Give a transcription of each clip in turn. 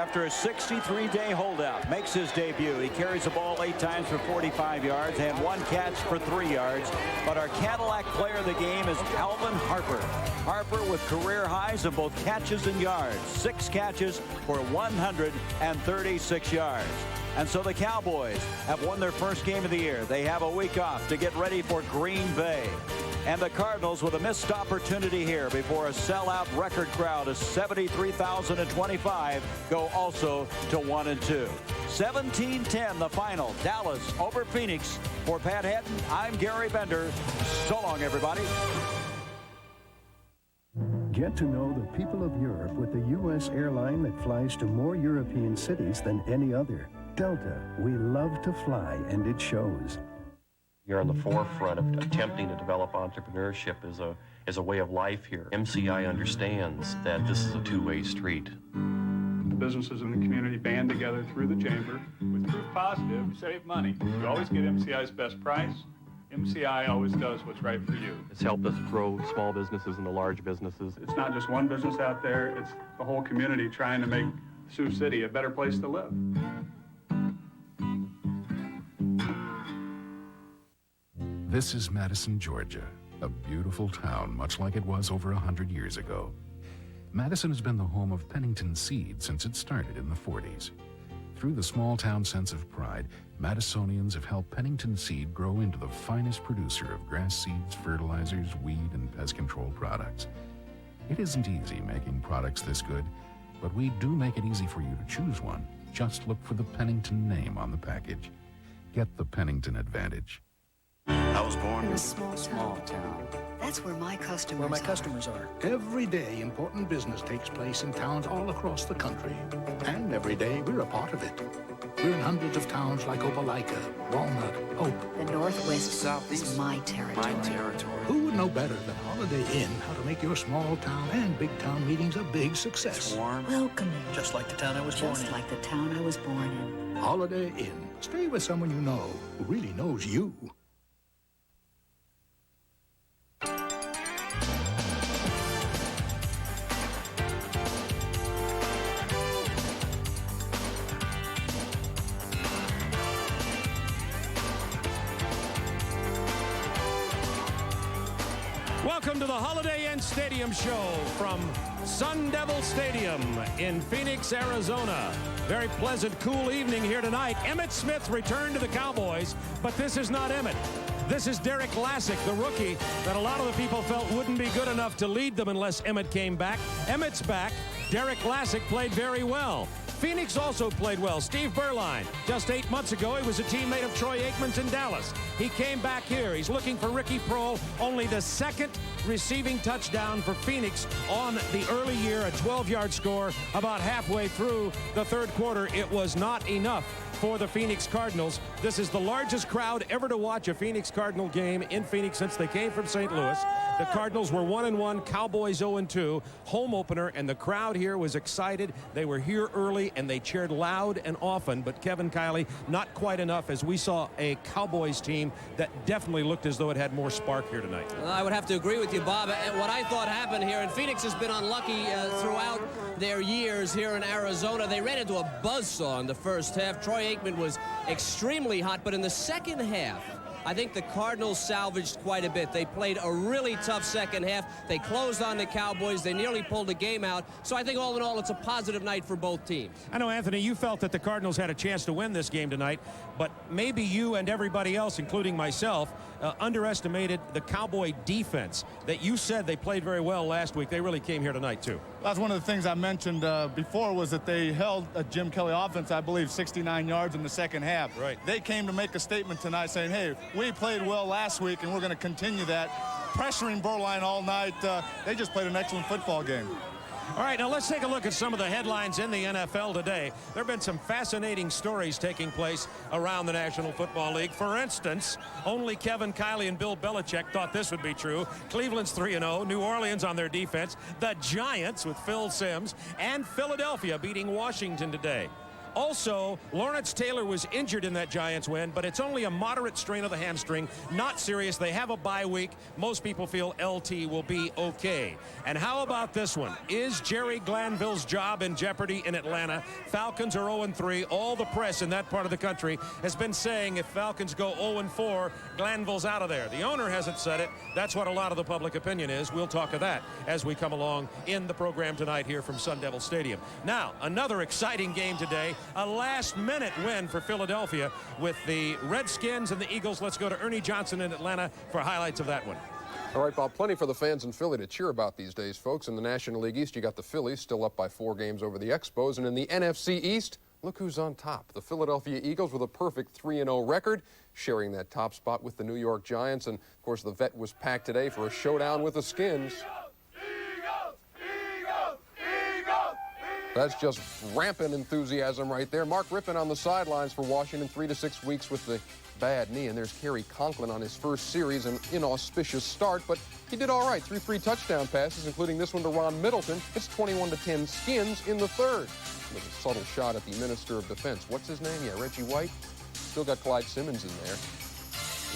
after a 63-day holdout, makes his debut. He carries the ball 8 times for 45 yards and 1 catch for 3 yards. But our Cadillac player of the game is Alvin Harper. Harper with career highs in both catches and yards. 6 catches for 136 yards. And so the Cowboys have won their first game of the year. They have a week off to get ready for Green Bay. And the Cardinals with a missed opportunity here before a sellout record crowd of 73,025 go also to 1-2. 17-10 the final. Dallas over Phoenix. For Pat Hatton, I'm Gary Bender. So long, everybody. Get to know the people of Europe with the U.S. airline that flies to more European cities than any other. Delta, we love to fly, and it shows. You're on the forefront of attempting to develop entrepreneurship as a way of life here. MCI understands that this is a two-way street. The businesses in the community band together through the chamber. With Proof Positive, you save money. You always get MCI's best price. MCI always does what's right for you. It's helped us grow small businesses and the large businesses. It's not just one business out there, it's the whole community trying to make Sioux City a better place to live. This is Madison, Georgia, a beautiful town much like it was over 100 years ago. Madison has been the home of Pennington Seed since it started in the 40s. Through the small-town sense of pride, Madisonians have helped Pennington Seed grow into the finest producer of grass seeds, fertilizers, weed, and pest control products. It isn't easy making products this good, but we do make it easy for you to choose one. Just look for the Pennington name on the package. Get the Pennington advantage. I was born in a small town. That's where my customers are. Every day, important business takes place in towns all across the country. And every day, we're a part of it. We're in hundreds of towns like Opelika, Walnut, Hope. The Northwest Southeast is my territory. Who would know better than Holiday Inn how to make your small town and big town meetings a big success? It's warm. Welcoming. Just like the town I was born in. Just like the town I was born in. Holiday Inn. Stay with someone you know who really knows you. Welcome to the Holiday Inn Stadium show from Sun Devil Stadium in Phoenix, Arizona. Very pleasant, cool evening here tonight. Emmitt Smith returned to the Cowboys, but this is not Emmitt. This is Derek Lassick, the rookie that a lot of the people felt wouldn't be good enough to lead them unless Emmitt came back. Emmitt's back. Derek Lassick played very well. Phoenix also played well. Steve Berline, just 8 months ago, he was a teammate of Troy Aikman's in Dallas. He came back here. He's looking for Ricky Prohl, only the second receiving touchdown for Phoenix on the early year, a 12-yard score about halfway through the third quarter. It was not enough for the Phoenix Cardinals. This is the largest crowd ever to watch a Phoenix Cardinal game in Phoenix since they came from St. Louis. The Cardinals were 1-1, Cowboys 0-2, home opener, and the crowd here was excited. They were here early, and they cheered loud and often, but Kevin Kiley, not quite enough, as we saw a Cowboys team that definitely looked as though it had more spark here tonight. Well, I would have to agree with you, Bob. What I thought happened here, and Phoenix has been unlucky throughout their years here in Arizona. They ran into a buzzsaw in the first half. Troy Aikman was extremely hot, but in the second half, I think the Cardinals salvaged quite a bit. They played a really tough second half. They closed on the Cowboys. They nearly pulled the game out. So I think all in all, it's a positive night for both teams. I know, Anthony, you felt that the Cardinals had a chance to win this game tonight, but maybe you and everybody else, including myself, underestimated the Cowboy defense that you said they played very well last week. They really came here tonight, too. That's one of the things I mentioned before, was that they held a Jim Kelly offense, I believe, 69 yards in the second half. Right. They came to make a statement tonight saying, hey, we played well last week, and we're going to continue that. Pressuring Berline all night. They just played an excellent football game. All right, now let's take a look at some of the headlines in the NFL today. There have been some fascinating stories taking place around the National Football League. For instance, only Kevin Kiley and Bill Belichick thought this would be true. Cleveland's 3-0, New Orleans on their defense, the Giants with Phil Simms, and Philadelphia beating Washington today. Also, Lawrence Taylor was injured in that Giants win, but it's only a moderate strain of the hamstring, not serious. They have a bye week. Most people feel LT will be okay. And how about this one? Is Jerry Glanville's job in jeopardy in Atlanta? Falcons are 0-3. All the press in that part of the country has been saying if Falcons go 0-4, Glanville's out of there. The owner hasn't said it. That's what a lot of the public opinion is. We'll talk of that as we come along in the program tonight here from Sun Devil Stadium. Now, another exciting game today. A last-minute win for Philadelphia with the Redskins and the Eagles. Let's go to Ernie Johnson in Atlanta for highlights of that one. All right, Bob, plenty for the fans in Philly to cheer about these days, folks. In the National League East, you got the Phillies still up by 4 games over the Expos. And in the NFC East, look who's on top. The Philadelphia Eagles with a perfect 3-0 record, sharing that top spot with the New York Giants. And, of course, the Vet was packed today for a showdown with the Skins. That's just rampant enthusiasm right there. Mark Rippon on the sidelines for Washington, 3 to 6 weeks with the bad knee. And there's Kerry Conklin on his first series, an inauspicious start, but he did all right. 3 touchdown passes, including this one to Ron Middleton. It's 21-10 Skins in the third. With a subtle shot at the Minister of Defense. What's his name? Yeah, Reggie White. Still got Clyde Simmons in there.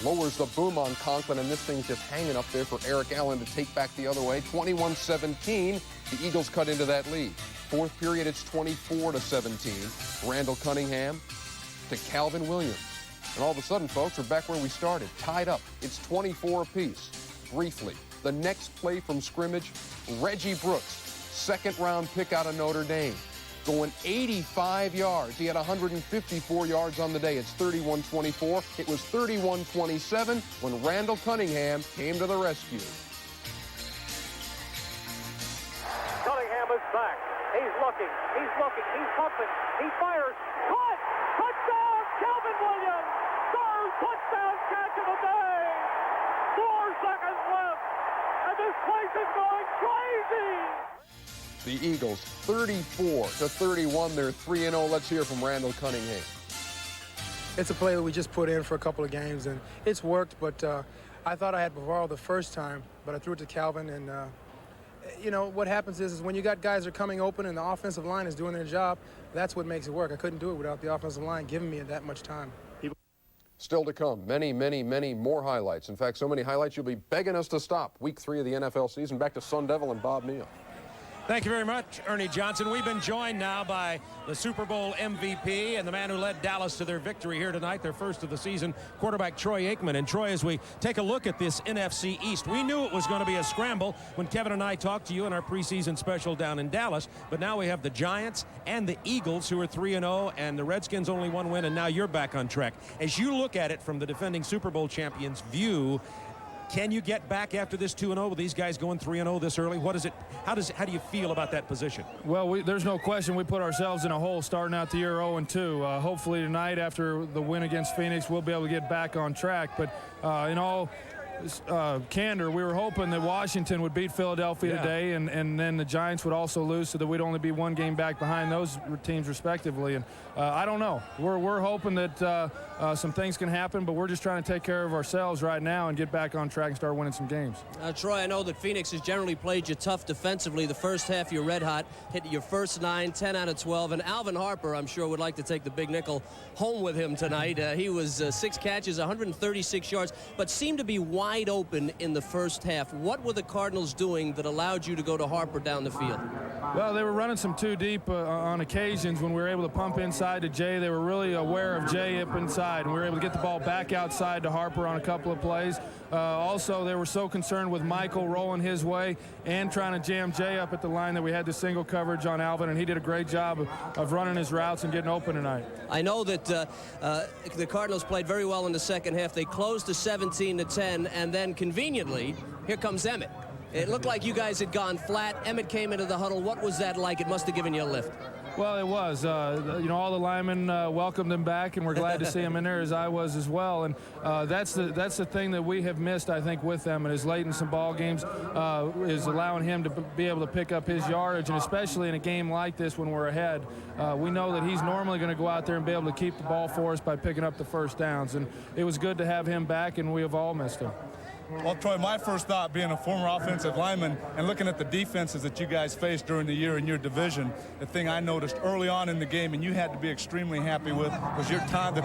Lowers the boom on Conklin, and this thing's just hanging up there for Eric Allen to take back the other way. 21-17. The Eagles cut into that lead. Fourth period, it's 24-17. Randall Cunningham to Calvin Williams. And all of a sudden, folks, we're back where we started. Tied up. It's 24 apiece. Briefly, the next play from scrimmage, Reggie Brooks, second-round pick out of Notre Dame, going 85 yards. He had 154 yards on the day. It's 31-24. It was 31-27 when Randall Cunningham came to the rescue. Cunningham is back. He's looking, he's pumping, he fires, caught, touchdown, Calvin Williams, third touchdown catch of the day, 4 seconds left, and this place is going crazy. The Eagles, 34-31, they're 3-0. Let's hear from Randall Cunningham. It's a play that we just put in for a couple of games, and it's worked, but I thought I had Bavaro the first time, but I threw it to Calvin, and you know, what happens is when you got guys that are coming open and the offensive line is doing their job, that's what makes it work. I couldn't do it without the offensive line giving me that much time. Still to come, many more highlights. In fact, so many highlights you'll be begging us to stop. Week 3 of the NFL season. Back to Sun Devil and Bob Neal. Thank you very much, Ernie Johnson. We've been joined now by the Super Bowl MVP and the man who led Dallas to their victory here tonight, their first of the season, quarterback Troy Aikman. And Troy, as we take a look at this NFC East, we knew it was going to be a scramble when Kevin and I talked to you in our preseason special down in Dallas. But now we have the Giants and the Eagles, who are 3-0, and the Redskins only 1 win, and now you're back on track. As you look at it from the defending Super Bowl champions' view, can you get back after this 2-0 with these guys going 3-0 this early? What is it? How do you feel about that position? Well, there's no question we put ourselves in a hole starting out the year 0-2. Hopefully tonight, after the win against Phoenix, we'll be able to get back on track. But in all candor, we were hoping that Washington would beat Philadelphia today, and then the Giants would also lose, so that we'd only be 1 game back behind those teams respectively. And I don't know. We're hoping that some things can happen, but we're just trying to take care of ourselves right now and get back on track and start winning some games. Troy, I know that Phoenix has generally played you tough defensively. The first half, you're red hot, hit your first 9, 10 out of 12. And Alvin Harper, I'm sure, would like to take the big nickel home with him tonight. He was 6 catches, 136 yards, but seemed to be wide open in the first half. What were the Cardinals doing that allowed you to go to Harper down the field? Well, they were running some 2 deep on occasions when we were able to pump inside to Jay. They were really aware of Jay up inside, and we were able to get the ball back outside to Harper on a couple of plays. Also, they were so concerned with Michael rolling his way and trying to jam Jay up at the line that we had the single coverage on Alvin, and he did a great job of running his routes and getting open tonight. I know that the Cardinals played very well in the second half. They closed to 17-10, and then conveniently, here comes Emmitt. It looked like you guys had gone flat. Emmitt came into the huddle. What was that like? It must have given you a lift. Well, it was. You know, all the linemen welcomed him back, and we're glad to see him in there, as I was as well. And that's the thing that we have missed, I think, with them, and is late in some ball games, is allowing him to be able to pick up his yardage, and especially in a game like this when we're ahead. We know that he's normally going to go out there and be able to keep the ball for us by picking up the first downs, and it was good to have him back, and we have all missed him. Well, Troy, my first thought, being a former offensive lineman and looking at the defenses that you guys faced during the year in your division, the thing I noticed early on in the game, and you had to be extremely happy with, was the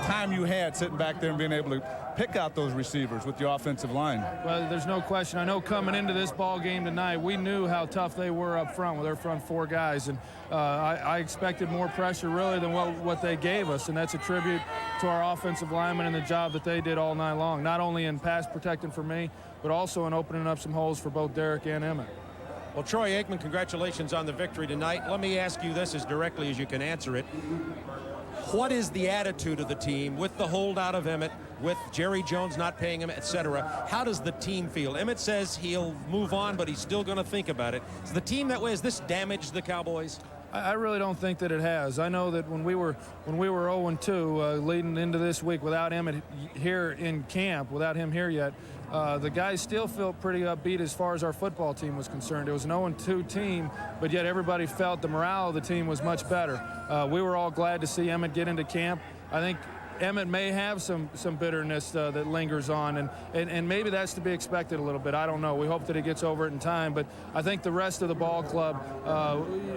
time you had sitting back there and being able to pick out those receivers with your offensive line. Well, there's no question. I know coming into this ball game tonight, we knew how tough they were up front with their front four guys, and I expected more pressure really than what they gave us, and that's a tribute to our offensive linemen and the job that they did all night long, not only in pass protecting for me, but also in opening up some holes for both Derek and Emmitt. Well, Troy Aikman, congratulations on the victory tonight. Let me ask you this as directly as you can answer it. What is the attitude of the team with the holdout of Emmitt, with Jerry Jones not paying him, etc.? How does the team feel? Emmitt says he'll move on, but he's still going to think about it. Is the team that way? Has this damaged the Cowboys? I really don't think that it has. I know that when we were 0-2 leading into this week without Emmitt here in camp, without him here yet, the guys still felt pretty upbeat as far as our football team was concerned. It was an 0-2 team, but yet everybody felt the morale of the team was much better. We were all glad to see Emmitt get into camp. I think Emmitt may have some bitterness that lingers on, and maybe that's to be expected a little bit. I don't know. We hope that he gets over it in time, but I think the rest of the ball club,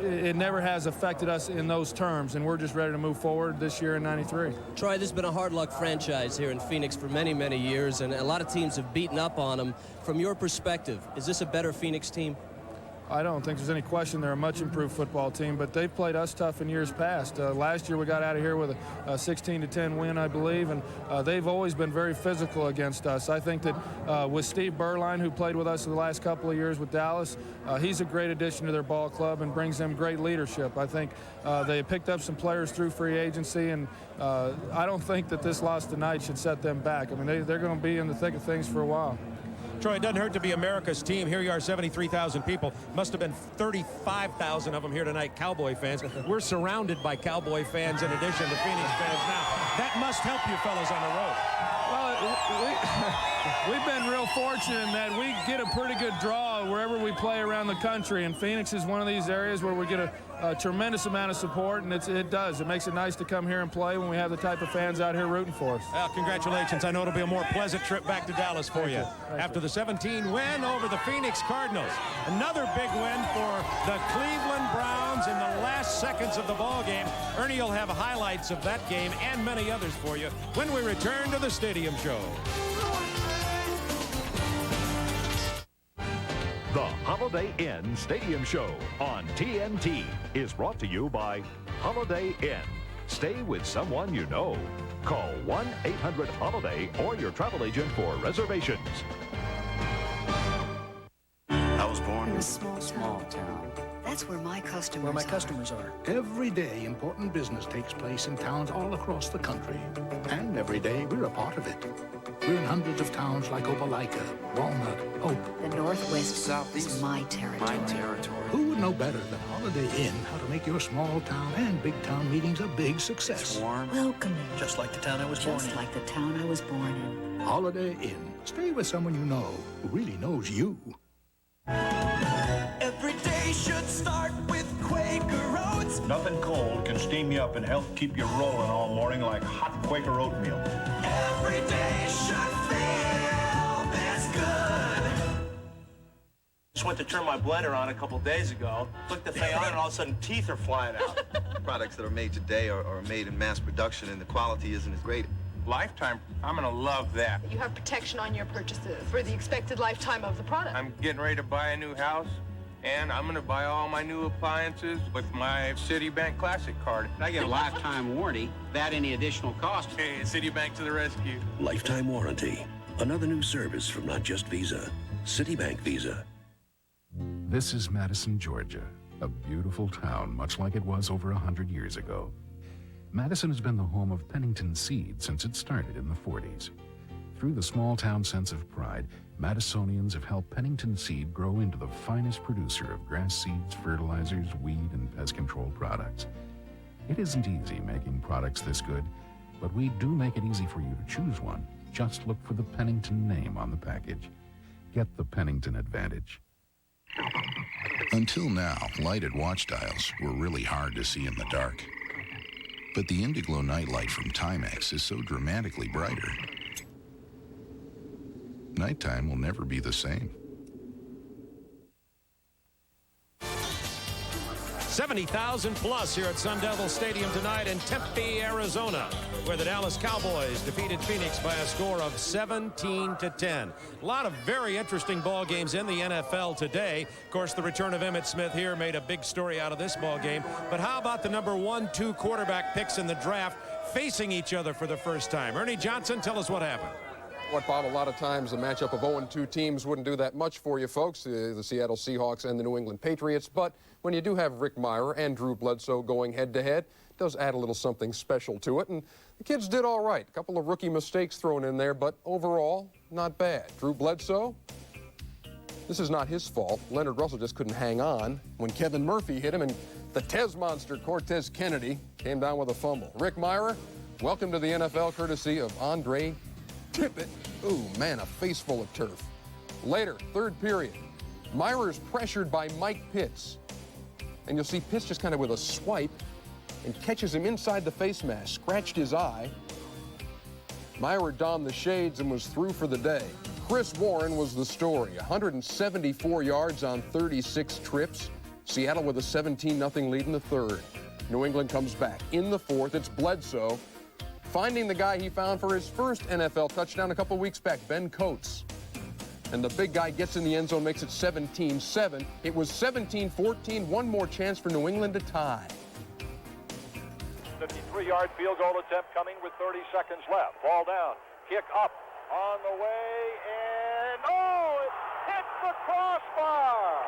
it never has affected us in those terms, and we're just ready to move forward this year in '93. Troy, this has been a hard luck franchise here in Phoenix for many, many years, and a lot of teams have beaten up on them. From your perspective, is this a better Phoenix team? I don't think there's any question they're a much improved football team, but they've played us tough in years past. Last year we got out of here with a 16-10 win, I believe, and they've always been very physical against us. I think that with Steve Berline, who played with us the last couple of years with Dallas, he's a great addition to their ball club and brings them great leadership. I think they picked up some players through free agency, and I don't think that this loss tonight should set them back. I mean, they're going to be in the thick of things for a while. Troy, it doesn't hurt to be America's team. Here you are, 73,000 people. Must have been 35,000 of them here tonight, Cowboy fans. We're surrounded by Cowboy fans in addition to Phoenix fans now. That must help you fellas on the road. Well, we've been real fortunate in that we get a pretty good draw wherever we play around the country, and Phoenix is one of these areas where we get a tremendous amount of support, and it makes it nice to come here and play when we have the type of fans out here rooting for us. Well, congratulations. I know it'll be a more pleasant trip back to Dallas for you. After the 17 win over the Phoenix Cardinals. Another big win for the Cleveland Browns in the last seconds of the ball game. Ernie will have highlights of that game and many others for you when we return to the Stadium Show. The Holiday Inn Stadium Show on TNT is brought to you by Holiday Inn. Stay with someone you know. Call 1-800-HOLIDAY or your travel agent for reservations. I was born in a small town. That's where my customers are. Every day, important business takes place in towns all across the country. And every day, we're a part of it. We're in hundreds of towns like Opelika, Walnut, Hope. The Northwest Southeast is my territory. Who would know better than Holiday Inn how to make your small town and big town meetings a big success? It's warm. Welcoming. Just like the town I was born in. Just like the town I was born in. Holiday Inn. Stay with someone you know who really knows you. Every day should start with Quaker Oats. Nothing cold can steam you up and help keep you rolling all morning like hot Quaker oatmeal. Every day should feel this good. Just went to turn my blender on a couple days ago. Flicked the thing on and all of a sudden teeth are flying out. Products that are made today are made in mass production and the quality isn't as great. Lifetime, I'm gonna love that. You have protection on your purchases for the expected lifetime of the product. I'm getting ready to buy a new house, and I'm gonna buy all my new appliances with my Citibank Classic card. I get a lifetime warranty without any additional cost. Hey, Citibank to the rescue. Lifetime warranty. Another new service from not just Visa, Citibank Visa. This is Madison, Georgia, a beautiful town much like it was over 100 years ago. Madison has been the home of Pennington Seed since it started in the 40s. Through the small-town sense of pride, Madisonians have helped Pennington Seed grow into the finest producer of grass seeds, fertilizers, weed, and pest control products. It isn't easy making products this good, but we do make it easy for you to choose one. Just look for the Pennington name on the package. Get the Pennington advantage. Until now, lighted watch dials were really hard to see in the dark. But the Indiglo nightlight from Timex is so dramatically brighter. nighttime will never be the same. 70,000 plus here at Sun Devil Stadium tonight in Tempe, Arizona, where the Dallas Cowboys defeated Phoenix by a score of 17-10. A lot of very interesting ball games in the NFL today. Of course, the return of Emmitt Smith here made a big story out of this ball game. But how about the number 1-2 quarterback picks in the draft facing each other for the first time? Ernie Johnson, tell us what happened. What, Bob, a lot of times a matchup of 0-2 teams wouldn't do that much for you folks, the Seattle Seahawks and the New England Patriots. But when you do have Rick Mirer and Drew Bledsoe going head-to-head, it does add a little something special to it. And the kids did all right. A couple of rookie mistakes thrown in there, but overall, not bad. Drew Bledsoe, this is not his fault. Leonard Russell just couldn't hang on when Kevin Murphy hit him, and the Tez monster, Cortez Kennedy, came down with a fumble. Rick Mirer, welcome to the NFL, courtesy of Andre Tippett. Ooh, man, a face full of turf. Later, third period, Mirer's pressured by Mike Pitts. And you'll see Pitts just kind of with a swipe and catches him inside the face mask, scratched his eye. Mirer donned the shades and was through for the day. Chris Warren was the story. 174 yards on 36 trips. Seattle with a 17-0 lead in the third. New England comes back. In the fourth, it's Bledsoe finding the guy he found for his first NFL touchdown a couple weeks back, Ben Coates. And the big guy gets in the end zone, makes it 17-7. It was 17-14, one more chance for New England to tie. 53-yard field goal attempt coming with 30 seconds left. Ball down, kick up, on the way, and oh, it hit the crossbar.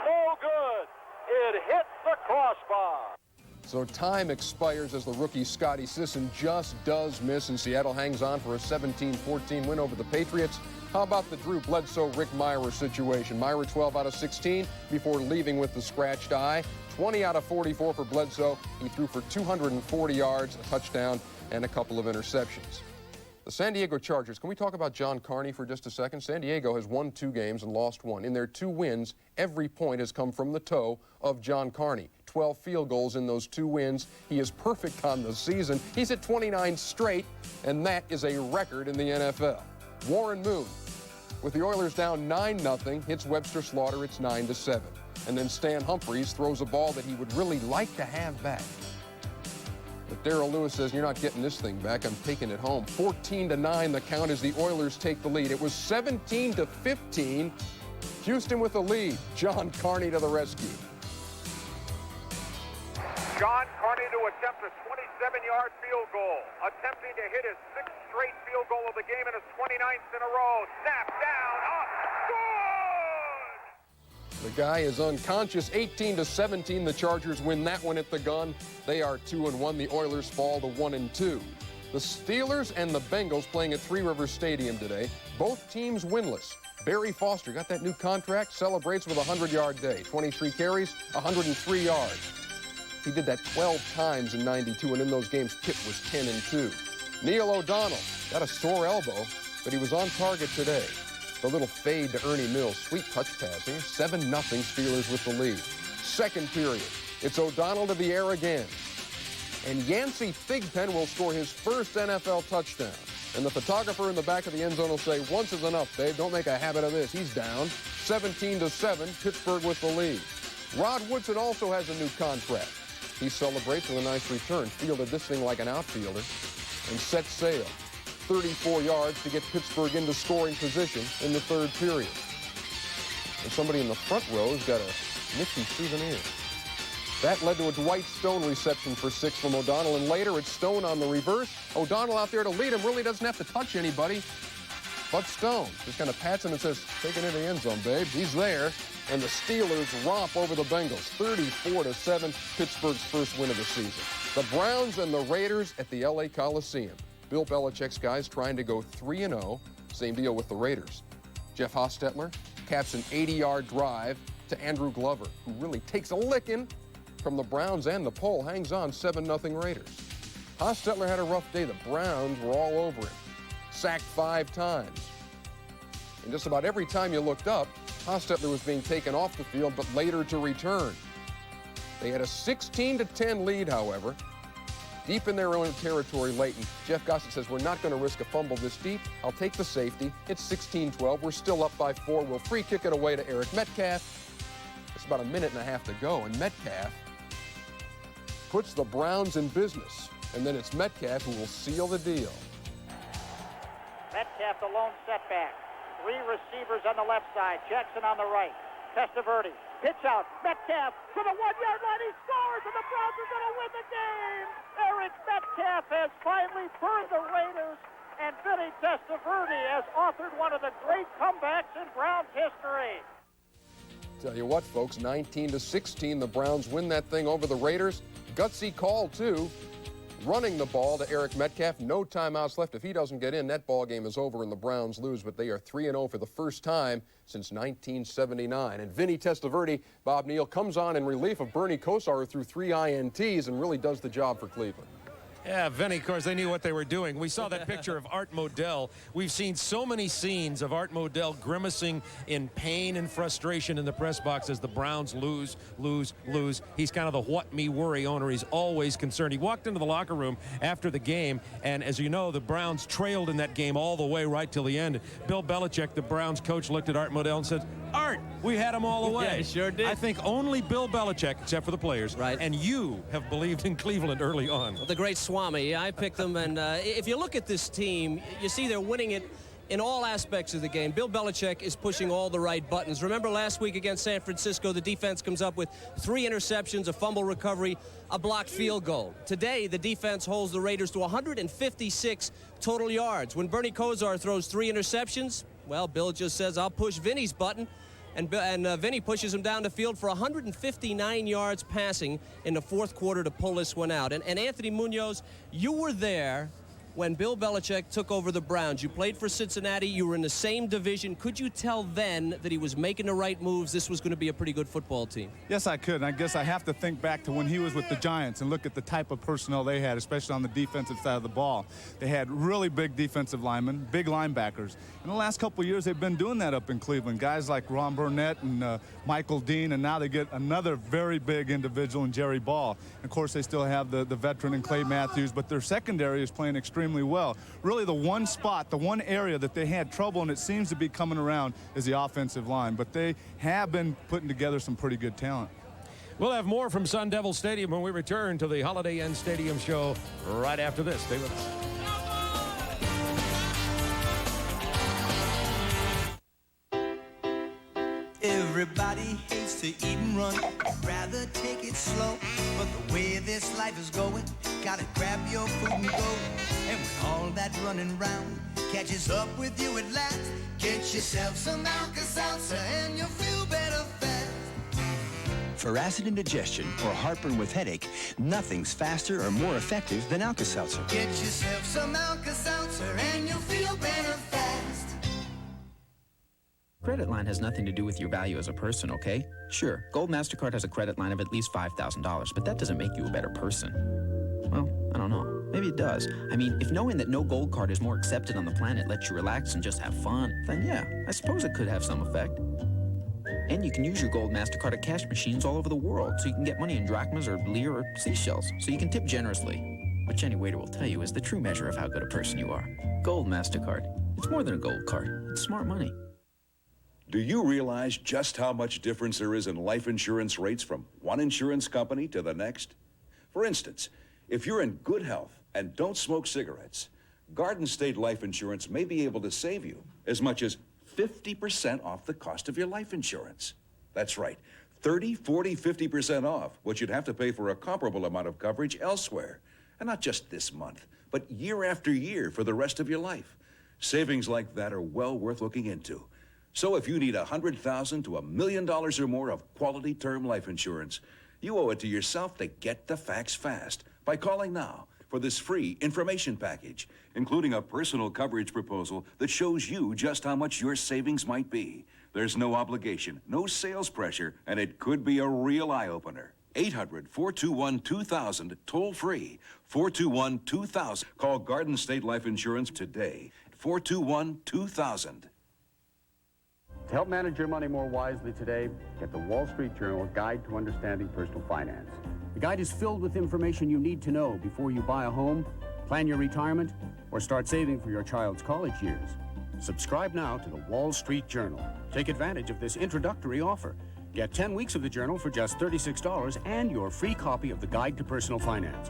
No good. It hit the crossbar. So time expires as the rookie Scotty Sisson just does miss, and Seattle hangs on for a 17-14 win over the Patriots. How about the Drew Bledsoe-Rick Mirer situation? Mirer 12 out of 16 before leaving with the scratched eye. 20 out of 44 for Bledsoe. He threw for 240 yards, a touchdown, and a couple of interceptions. The San Diego Chargers, can we talk about John Carney for just a second? San Diego has won 2 games and lost 1. In their 2 wins, every point has come from the toe of John Carney. 12 field goals in those 2 wins. He is perfect on the season. He's at 29 straight, and that is a record in the NFL. Warren Moon, with the Oilers down 9-0, hits Webster Slaughter. It's 9-7. And then Stan Humphries throws a ball that he would really like to have back. But Darrell Lewis says, you're not getting this thing back. I'm taking it home. 14-9 the count as the Oilers take the lead. It was 17-15. Houston with the lead. John Carney to the rescue. John Carney to attempt a 27-yard field goal, attempting to hit his 6th straight field goal of the game and his 29th in a row. Snap down, up, good! The guy is unconscious. 18-17, the Chargers win that one at the gun. They are 2-1. The Oilers fall to 1-2. The Steelers and the Bengals playing at Three Rivers Stadium today. Both teams winless. Barry Foster got that new contract, celebrates with a 100-yard day. 23 carries, 103 yards. He did that 12 times in 92, and in those games, Pitt was 10-2. Neil O'Donnell got a sore elbow, but he was on target today. The little fade to Ernie Mills, sweet touch pass here. 7-0 Steelers with the lead. Second period, it's O'Donnell to the air again. And Yancey Thigpen will score his first NFL touchdown. And the photographer in the back of the end zone will say, once is enough, Dave. Don't make a habit of this. He's down. 17-7, Pittsburgh with the lead. Rod Woodson also has a new contract. He celebrates with a nice return. Fielded this thing like an outfielder and set sail. 34 yards to get Pittsburgh into scoring position in the third period. And somebody in the front row has got a nifty souvenir. That led to a Dwight Stone reception for 6 from O'Donnell, and later it's Stone on the reverse. O'Donnell out there to lead him, really doesn't have to touch anybody. But Stone just kind of pats him and says, take it into the end zone, babe. He's there. And the Steelers romp over the Bengals, 34-7, Pittsburgh's first win of the season. The Browns and the Raiders at the LA Coliseum. Bill Belichick's guys trying to go 3-0. Same deal with the Raiders. Jeff Hostetler caps an 80-yard drive to Andrew Glover, who really takes a licking from the Browns and the pole, hangs on 7-0 Raiders. Hostetler had a rough day. The Browns were all over him. Sacked 5 times. And just about every time you looked up, Hostetler was being taken off the field, but later to return. They had a 16-10 lead, however. deep in their own territory late, and Jeff Gossett says, we're not going to risk a fumble this deep. I'll take the safety. It's 16-12. We're still up by 4. We'll free kick it away to Eric Metcalf. It's about a minute and a half to go, and Metcalf puts the Browns in business. And then it's Metcalf who will seal the deal. Metcalf, the lone setback. 3 receivers on the left side. Jackson on the right. Testaverde, pitch out. Metcalf to the 1-yard line. He scores, and the Browns are going to win the game. Eric Metcalf has finally burned the Raiders, and Vinny Testaverde has authored one of the great comebacks in Browns history. Tell you what, folks, 19-16, the Browns win that thing over the Raiders. Gutsy call, too. Running the ball to Eric Metcalf. No timeouts left. If he doesn't get in, that ball game is over and the Browns lose, but they are 3-0 for the first time since 1979. And Vinny Testaverde, Bob Neal, comes on in relief of Bernie Kosar, who threw 3 INTs and really does the job for Cleveland. Yeah, Vinny, of course, they knew what they were doing. We saw that picture of Art Modell. We've seen so many scenes of Art Modell grimacing in pain and frustration in the press box as the Browns lose. He's kind of the what me worry owner. He's always concerned. He walked into the locker room after the game, and as you know, the Browns trailed in that game all the way right till the end. Bill Belichick, the Browns coach, looked at Art Modell and said, Art, we had him all the way. Yeah, he sure did. I think only Bill Belichick, except for the players, right, and you have believed in Cleveland early on. The great Swami, I picked them, and if you look at this team, you see they're winning it in all aspects of the game. Bill Belichick is pushing all the right buttons. Remember last week against San Francisco, the defense comes up with 3 interceptions, a fumble recovery, a blocked field goal. Today, the defense holds the Raiders to 156 total yards. When Bernie Kosar throws 3 interceptions, well, Bill just says, I'll push Vinny's button. And Vinny pushes him down the field for 159 yards passing in the 4th quarter to pull this one out. And Anthony Munoz, you were there when Bill Belichick took over the Browns. You played for Cincinnati. You were in the same division. Could you tell then that he was making the right moves? This was going to be a pretty good football team. Yes, I could. And I guess I have to think back to when he was with the Giants and look at the type of personnel they had, especially on the defensive side of the ball. They had really big defensive linemen, big linebackers. In the last couple of years, they've been doing that up in Cleveland. Guys like Ron Burnett and Michael Dean, and now they get another very big individual in Jerry Ball. And of course, they still have the veteran in Clay Matthews, but their secondary is playing extremely well. Really, the one spot, the one area that they had trouble, and it seems to be coming around, is the offensive line. But they have been putting together some pretty good talent. We'll have more from Sun Devil Stadium when we return to the Holiday Inn Stadium show right after this. Stay with us. Everybody hates to eat and run, rather take it slow. But the way this life is going, gotta grab your food and go. And when all that running round catches up with you at last, get yourself some Alka-Seltzer and you'll feel better fast. For acid indigestion or heartburn with headache, nothing's faster or more effective than Alka-Seltzer. Get yourself some Alka-Seltzer and you'll feel better fast. Credit line has nothing to do with your value as a person, okay? Sure, Gold MasterCard has a credit line of at least $5,000, but that doesn't make you a better person. Well, I don't know. Maybe it does. I mean, if knowing that no Gold card is more accepted on the planet lets you relax and just have fun, then yeah, I suppose it could have some effect. And you can use your Gold MasterCard at cash machines all over the world, so you can get money in drachmas or lire or seashells, so you can tip generously. Which any waiter will tell you is the true measure of how good a person you are. Gold MasterCard. It's more than a gold card. It's smart money. Do you realize just how much difference there is in life insurance rates from one insurance company to the next? For instance, if you're in good health and don't smoke cigarettes, Garden State Life Insurance may be able to save you as much as 50% off the cost of your life insurance. That's right, 30, 40, 50% off what you'd have to pay for a comparable amount of coverage elsewhere. And not just this month, but year after year for the rest of your life. Savings like that are well worth looking into. So if you need $100,000 to $1 million or more of quality term life insurance, you owe it to yourself to get the facts fast by calling now for this free information package, including a personal coverage proposal that shows you just how much your savings might be. There's no obligation, no sales pressure, and it could be a real eye-opener. 800-421-2000, toll free, 421-2000. Call Garden State Life Insurance today, 421-2000. To help manage your money more wisely today, get the Wall Street Journal Guide to Understanding Personal Finance. The guide is filled with information you need to know before you buy a home, plan your retirement, or start saving for your child's college years. Subscribe now to the Wall Street Journal. Take advantage of this introductory offer. Get 10 weeks of the Journal for just $36 and your free copy of the Guide to Personal Finance.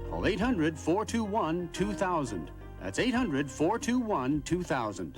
Call 800-421-2000. That's 800-421-2000.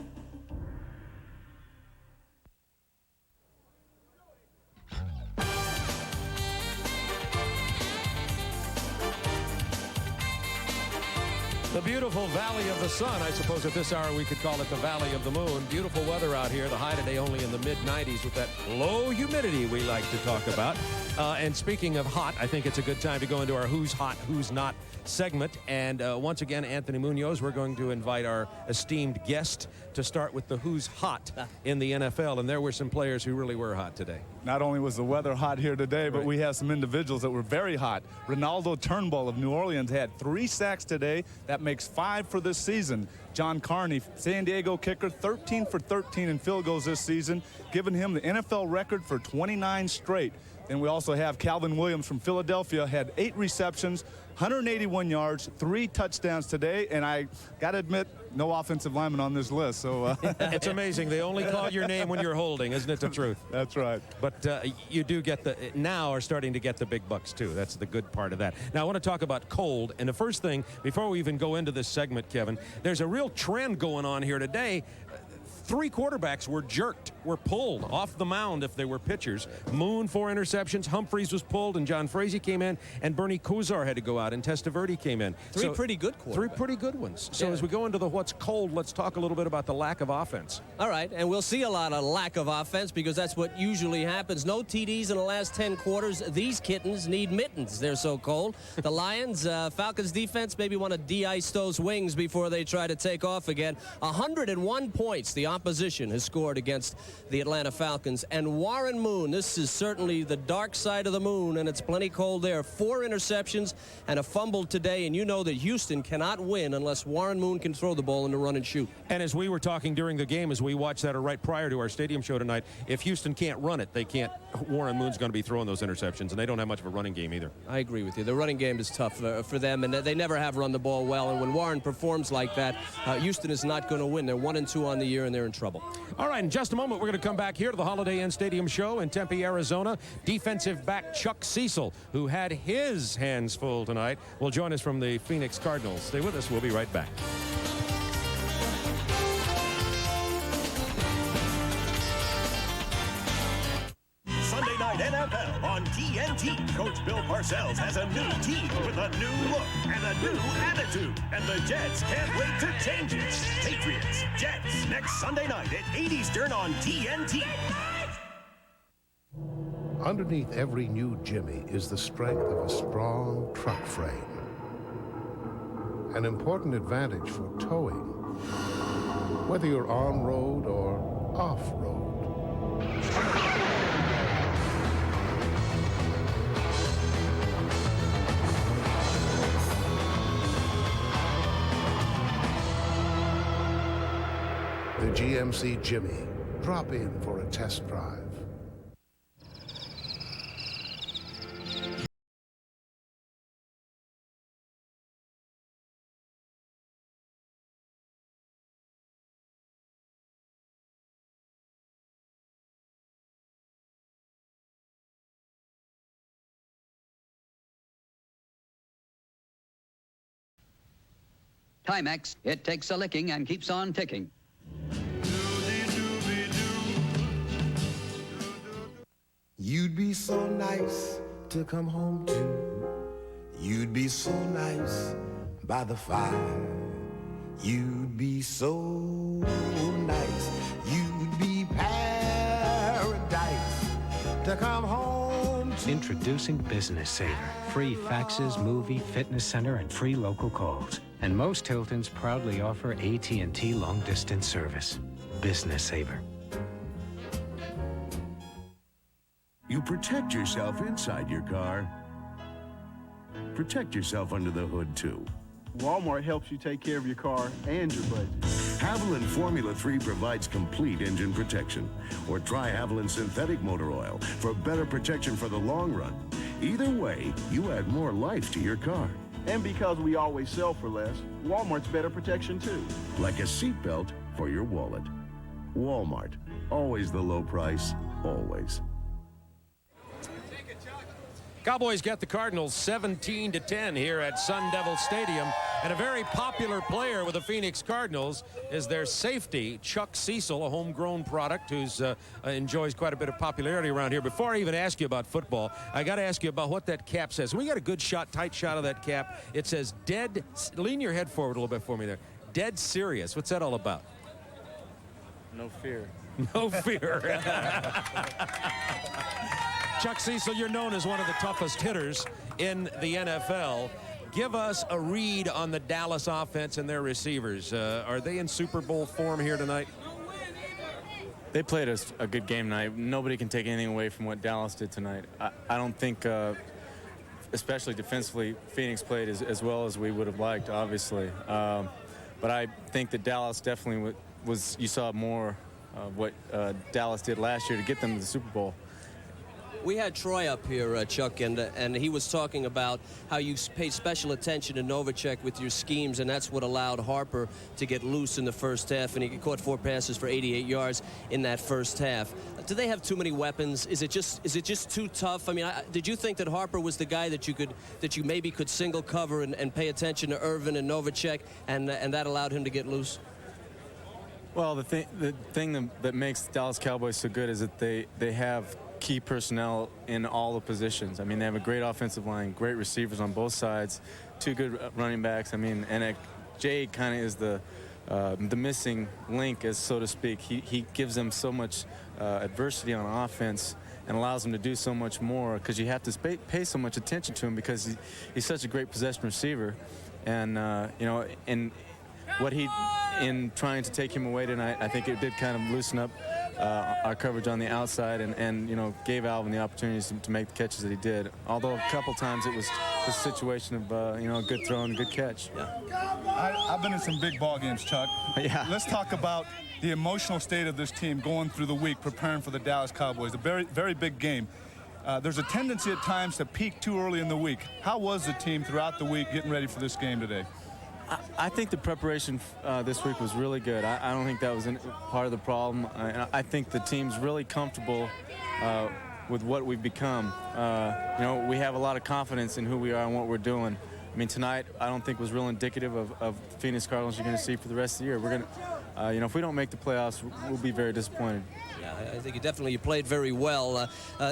The beautiful Valley of the Sun. I suppose at this hour we could call it the Valley of the Moon. Beautiful weather out here. The high today only in the mid-90s with that low humidity we like to talk about. And speaking of hot, I think it's a good time to go into our Who's Hot, Who's Not segment. And once again, Anthony Munoz, we're going to invite our esteemed guest to start with the Who's Hot in the NFL. And there were some players who really were hot today. Not only was the weather hot here today, but we have some individuals that were very hot. Ronaldo Turnbull of New Orleans had 3 sacks today. That makes 5 for this season. John Carney, San Diego kicker, 13 for 13 in field goals this season, giving him the NFL record for 29 straight. Then we also have Calvin Williams from Philadelphia, had 8 receptions, 181 yards, 3 touchdowns today, and I got to admit, no offensive lineman on this list. So it's amazing. They only call your name when you're holding, isn't it the truth? That's right. But you do get now are starting to get the big bucks, too. That's the good part of that. Now, I want to talk about cold. And the first thing, before we even go into this segment, Kevin, there's a real trend going on here today. 3 quarterbacks were jerked, were pulled off the mound if they were pitchers. Moon, 4 interceptions. Humphreys was pulled, and John Frazee came in, and Bernie Kosar had to go out, and Testaverde came in. 3 pretty good quarterbacks. 3 pretty good ones. So as we go into the what's cold, let's talk a little bit about the lack of offense. All right, and we'll see a lot of lack of offense because that's what usually happens. No TDs in the last 10 quarters. These kittens need mittens. They're so cold. The Lions, Falcons defense maybe want to de-ice those wings before they try to take off again. 101 points the opposition has scored against the Atlanta Falcons. And Warren Moon, this is certainly the dark side of the moon, and it's plenty cold there. 4 interceptions and a fumble today, and you know that Houston cannot win unless Warren Moon can throw the ball in the run and shoot. And as we were talking during the game, as we watched that right prior to our stadium show tonight, if Houston can't run it, they can't. Warren Moon's going to be throwing those interceptions, and they don't have much of a running game either. I agree with you. The running game is tough for them, and they never have run the ball well. And when Warren performs like that, Houston is not going to win. They're 1-2 on the year, and they're in trouble. All right, in just a moment, we're going to come back here to the Holiday Inn Stadium show in Tempe, Arizona. Defensive back Chuck Cecil, who had his hands full tonight, will join us from the Phoenix Cardinals. Stay with us. We'll be right back. Sunday Night NFL on TNT. Coach Bill Parcells has a new team with a new look and a new attitude. And the Jets can't wait to change it. Patriots, Jets, next Sunday night at 8 Eastern on TNT. Underneath every new Jimmy is the strength of a strong truck frame. An important advantage for towing, whether you're on-road or off-road. The GMC Jimmy. Drop in for a test drive. Timex, it takes a licking and keeps on ticking. You'd be so nice to come home to. You'd be so nice by the fire. You'd be so nice. You'd be paradise to come home to. Introducing Business Saver. Free faxes, movie, fitness center, and free local calls. And most Hiltons proudly offer AT&T long-distance service. Business Saver. You protect yourself inside your car. Protect yourself under the hood, too. Walmart helps you take care of your car and your budget. Haviland Formula 3 provides complete engine protection. Or try Haviland Synthetic Motor Oil for better protection for the long run. Either way, you add more life to your car. And because we always sell for less, Walmart's better protection too. Like a seatbelt for your wallet. Walmart. Always the low price, always. Cowboys get the Cardinals 17-10 here at Sun Devil Stadium. And a very popular player with the Phoenix Cardinals is their safety, Chuck Cecil, a homegrown product who's enjoys quite a bit of popularity around here. Before I even ask you about football, I got to ask you about what that cap says. We got a good shot, tight shot of that cap. It says dead, lean your head forward a little bit for me there. Dead serious. What's that all about? No fear. No fear. Chuck Cecil, you're known as one of the toughest hitters in the NFL. Give us a read on the Dallas offense and their receivers. Are they in Super Bowl form here tonight? They played a good game tonight. Nobody can take anything away from what Dallas did tonight. I don't think, especially defensively, Phoenix played as well as we would have liked, obviously. But I think that Dallas definitely was, you saw more of what Dallas did last year to get them to the Super Bowl. We had Troy up here, Chuck, and he was talking about how you paid special attention to Novacek with your schemes, and that's what allowed Harper to get loose in the first half, and he caught 4 passes for 88 yards in that first half. Do they have too many weapons? Is it just too tough? I mean, did you think that Harper was the guy that you maybe could single cover and pay attention to Irvin and Novacek, and that allowed him to get loose? Well, the thing that makes the Dallas Cowboys so good is that they have key personnel in all the positions. I mean, they have a great offensive line, great receivers on both sides, 2 good running backs. I mean, and Jay kind of is the missing link, as so to speak. He gives them so much adversity on offense and allows them to do so much more, because you have to pay so much attention to him because he's such a great possession receiver. And you know, in trying to take him away tonight, I think it did kind of loosen up our coverage on the outside and you know, gave Alvin the opportunities to make the catches that he did. Although a couple times it was a situation of you know, a good throw and a good catch. Yeah. I've been in some big ball games, Chuck. Yeah. Let's talk about the emotional state of this team going through the week preparing for the Dallas Cowboys. A very, very big game. There's a tendency at times to peak too early in the week. How was the team throughout the week getting ready for this game today? I think the preparation this week was really good. I don't think that was part of the problem. I think the team's really comfortable with what we've become. You know, we have a lot of confidence in who we are and what we're doing. I mean, tonight I don't think was real indicative of the Phoenix Cardinals you're going to see for the rest of the year. We're going to, you know, if we don't make the playoffs, we'll be very disappointed. Yeah, I think you played very well.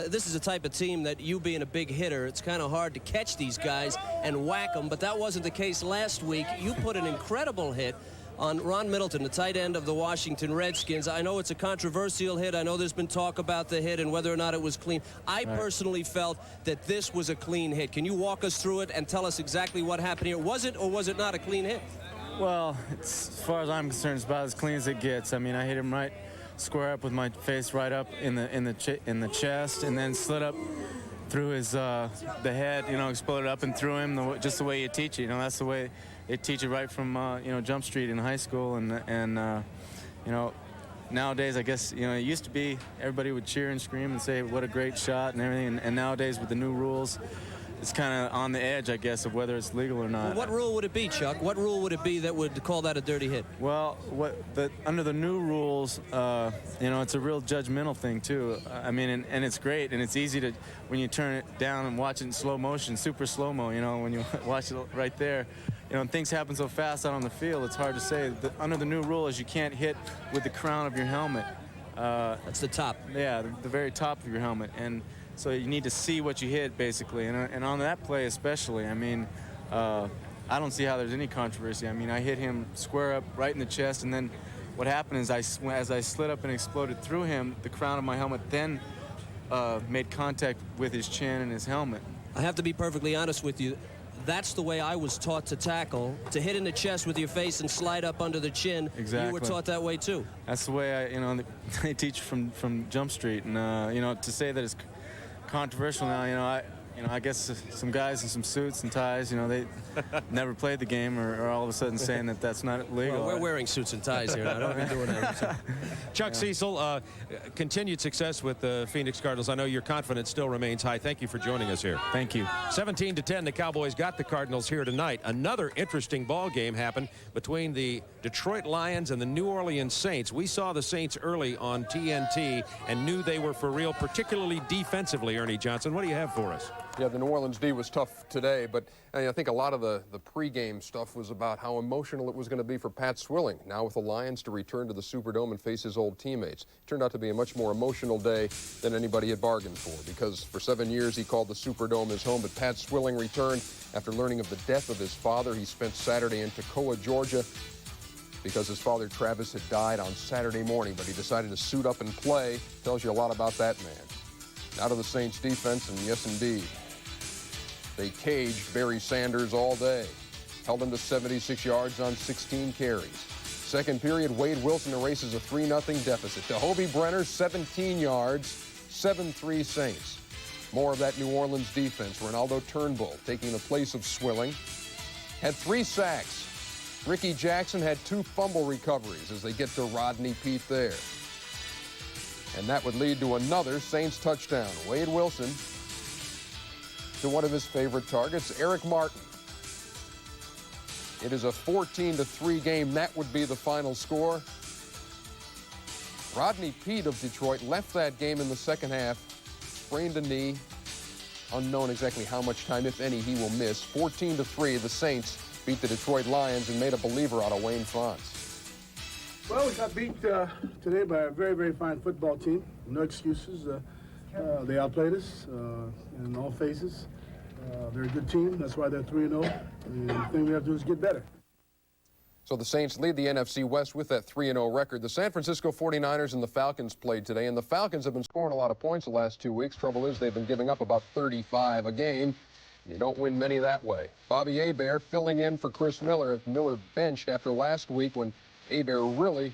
This is a type of team that, you being a big hitter, it's kind of hard to catch these guys and whack them, but that wasn't the case last week. You put an incredible hit on Ron Middleton, the tight end of the Washington Redskins. I know it's a controversial hit. I know there's been talk about the hit and whether or not it was clean. I personally felt that this was a clean hit. Can you walk us through it and tell us exactly what happened here? Was it or was it not a clean hit? Well, as far as I'm concerned, it's about as clean as it gets. I mean, I hit him right square up with my face right up in the chest, and then slid up through his the head, you know, exploded up and through him just the way you teach it. You know, that's the way they teach it right from you know, Jump Street in high school, and you know, nowadays I guess, you know, it used to be everybody would cheer and scream and say what a great shot and everything, and nowadays with the new rules, it's kind of on the edge, I guess, of whether it's legal or not. Well, what rule would it be, Chuck? What rule would it be that would call that a dirty hit? Well, under the new rules, you know, it's a real judgmental thing too. I mean, and it's great, and it's easy to, when you turn it down and watch it in slow motion, super slow-mo, you know, when you watch it right there. You know, and things happen so fast out on the field, it's hard to say. Under the new rule is you can't hit with the crown of your helmet. That's the top. Yeah, the very top of your helmet. And so you need to see what you hit, basically. And on that play especially, I mean, I don't see how there's any controversy. I mean, I hit him square up right in the chest, and then what happened is as I slid up and exploded through him, the crown of my helmet then made contact with his chin and his helmet. I have to be perfectly honest with you. That's the way I was taught to tackle, to hit in the chest with your face and slide up under the chin. Exactly. You were taught that way too. That's the way you know, they teach from Jump Street, and you know, to say that it's controversial now, you know, You know, I guess some guys in some suits and ties, you know, they never played the game or all of a sudden saying that that's not legal. Well, we're wearing suits and ties here. I don't be doing that. So. Chuck Cecil, continued success with the Phoenix Cardinals. I know your confidence still remains high. Thank you for joining us here. Thank you. 17-10, the Cowboys got the Cardinals here tonight. Another interesting ball game happened between the Detroit Lions and the New Orleans Saints. We saw the Saints early on TNT and knew they were for real, particularly defensively. Ernie Johnson, what do you have for us? Yeah, the New Orleans D was tough today, but I think a lot of the pregame stuff was about how emotional it was going to be for Pat Swilling, now with the Lions, to return to the Superdome and face his old teammates. It turned out to be a much more emotional day than anybody had bargained for, because for 7 years he called the Superdome his home, but Pat Swilling returned after learning of the death of his father. He spent Saturday in Toccoa, Georgia, because his father, Travis, had died on Saturday morning, but he decided to suit up and play. Tells you a lot about that man. Now to the Saints defense, and yes, indeed, they caged Barry Sanders all day, held him to 76 yards on 16 carries. Second period, Wade Wilson erases a 3-0 deficit. Jahoby Brenner, 17 yards, 7-3 Saints. More of that New Orleans defense. Ronaldo Turnbull taking the place of Swilling. Had 3 sacks. Ricky Jackson had 2 fumble recoveries as they get to Rodney Peete there. And that would lead to another Saints touchdown. Wade Wilson to one of his favorite targets, Eric Martin. It is a 14-3 game. That would be the final score. Rodney Peete of Detroit left that game in the second half, sprained a knee. Unknown exactly how much time, if any, he will miss. 14-3, the Saints beat the Detroit Lions and made a believer out of Wayne Fonts. Well, we got beat today by a very, very fine football team. No excuses. They outplayed us in all phases. They're a good team. That's why they're 3-0. And the thing we have to do is get better. So the Saints lead the NFC West with that 3-0 record. The San Francisco 49ers and the Falcons played today, and the Falcons have been scoring a lot of points the last 2 weeks. Trouble is they've been giving up about 35 a game. You don't win many that way. Bobby Hebert filling in for Chris Miller. Miller benched after last week when Hebert really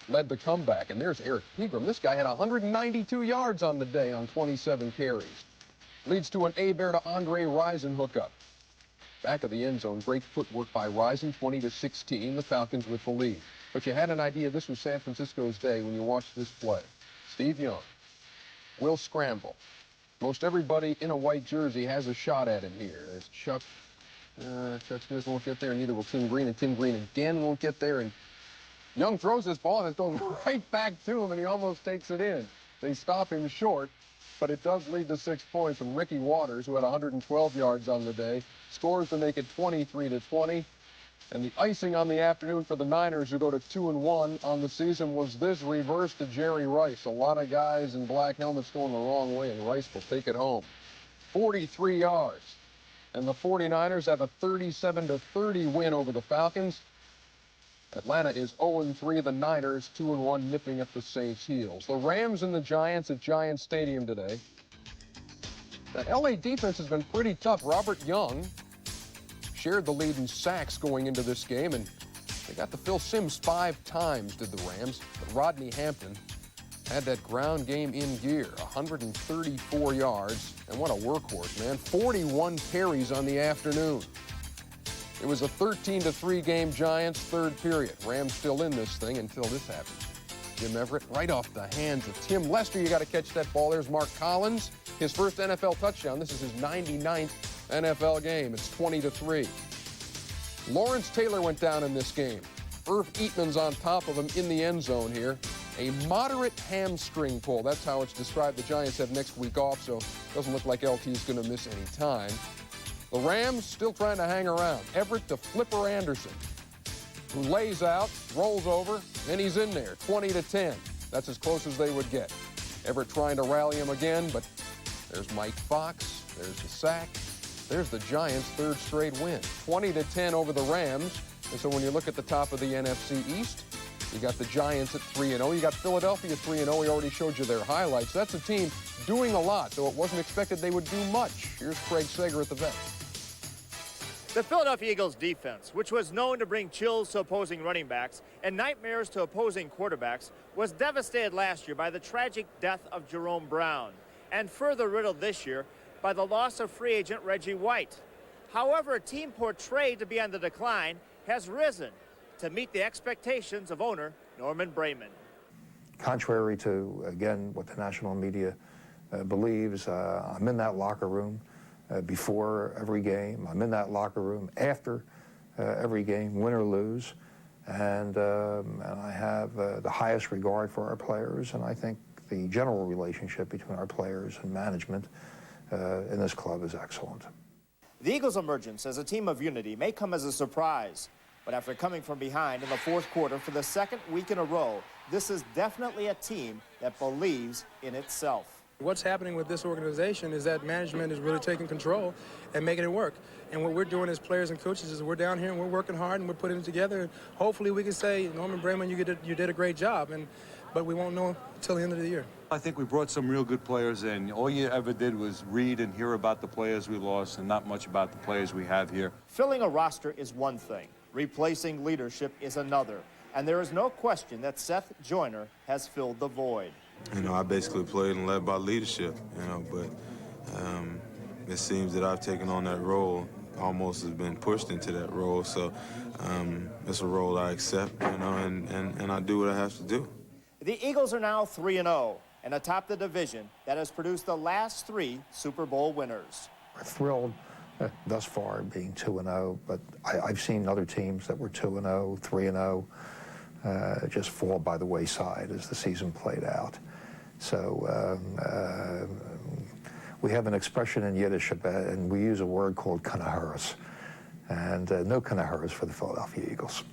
led the comeback. And there's Eric Pegram. This guy had 192 yards on the day on 27 carries. Leads to an Hebert to Andre Rison hookup. Back of the end zone, great footwork by Rison, 20-16, the Falcons with the lead. But you had an idea this was San Francisco's day when you watched this play. Steve Young will scramble. Most everybody in a white jersey has a shot at him here. There's Chuck Smith won't get there, and neither will Tim Green, and Tim Green again won't get there, and Young throws this ball, and it goes right back to him, and he almost takes it in. They stop him short, but it does lead to 6 points from Ricky Waters, who had 112 yards on the day, scores to make it 23-20. And the icing on the afternoon for the Niners, who go to 2-1 on the season, was this reverse to Jerry Rice. A lot of guys in black helmets going the wrong way, and Rice will take it home. 43 yards. And the 49ers have a 37-30 win over the Falcons. Atlanta is 0-3. The Niners 2-1, nipping at the Saints' heels. The Rams and the Giants at Giants Stadium today. The LA defense has been pretty tough. Robert Young shared the lead in sacks going into this game, and they got to Phil Simms 5 times, did the Rams. But Rodney Hampton had that ground game in gear, 134 yards, and what a workhorse, man. 41 carries on the afternoon. It was a 13-3 game, Giants, third period. Rams still in this thing until this happened. Jim Everett right off the hands of Tim Lester. You got to catch that ball. There's Mark Collins, his first NFL touchdown. This is his 99th NFL game. It's 20-3. Lawrence Taylor went down in this game. Irv Eatman's on top of him in the end zone here. A moderate hamstring pull. That's how it's described. The Giants have next week off, so it doesn't look like LT is going to miss any time. The Rams still trying to hang around. Everett to Flipper Anderson, who lays out, rolls over, and he's in there, 20-10. That's as close as they would get. Everett trying to rally him again, but there's Mike Fox, there's the sack, there's the Giants' third straight win. 20-10 over the Rams. And so when you look at the top of the NFC East, you got the Giants at 3-0. You got Philadelphia 3-0. We already showed you their highlights. That's a team doing a lot, though it wasn't expected they would do much. Here's Craig Sager at the bench. The Philadelphia Eagles defense, which was known to bring chills to opposing running backs and nightmares to opposing quarterbacks, was devastated last year by the tragic death of Jerome Brown. And further riddled this year by the loss of free agent Reggie White. However, a team portrayed to be on the decline has risen to meet the expectations of owner Norman Brayman. Contrary to, again, what the national media believes, I'm in that locker room before every game. I'm in that locker room after every game, win or lose. And I have the highest regard for our players, and I think the general relationship between our players and management in this club is excellent. The Eagles' emergence as a team of unity may come as a surprise, but after coming from behind in the fourth quarter for the second week in a row, this is definitely a team that believes in itself. What's happening with this organization is that management is really taking control and making it work. And what we're doing as players and coaches is we're down here and we're working hard and we're putting it together. And hopefully we can say, Norman Brayman, you did a great job. But we won't know until the end of the year. I think we brought some real good players in. All you ever did was read and hear about the players we lost and not much about the players we have here. Filling a roster is one thing. Replacing leadership is another. And there is no question that Seth Joyner has filled the void. You know, I basically played and led by leadership, you know, but it seems that I've taken on that role, almost has been pushed into that role. So it's a role I accept, you know, and I do what I have to do. The Eagles are now 3-0 and atop the division that has produced the last 3 Super Bowl winners. We're thrilled thus far being 2-0, but I've seen other teams that were 2-0, 3-0 just fall by the wayside as the season played out. So we have an expression in Yiddish, and we use a word called kanaharas, and no kanaharas for the Philadelphia Eagles.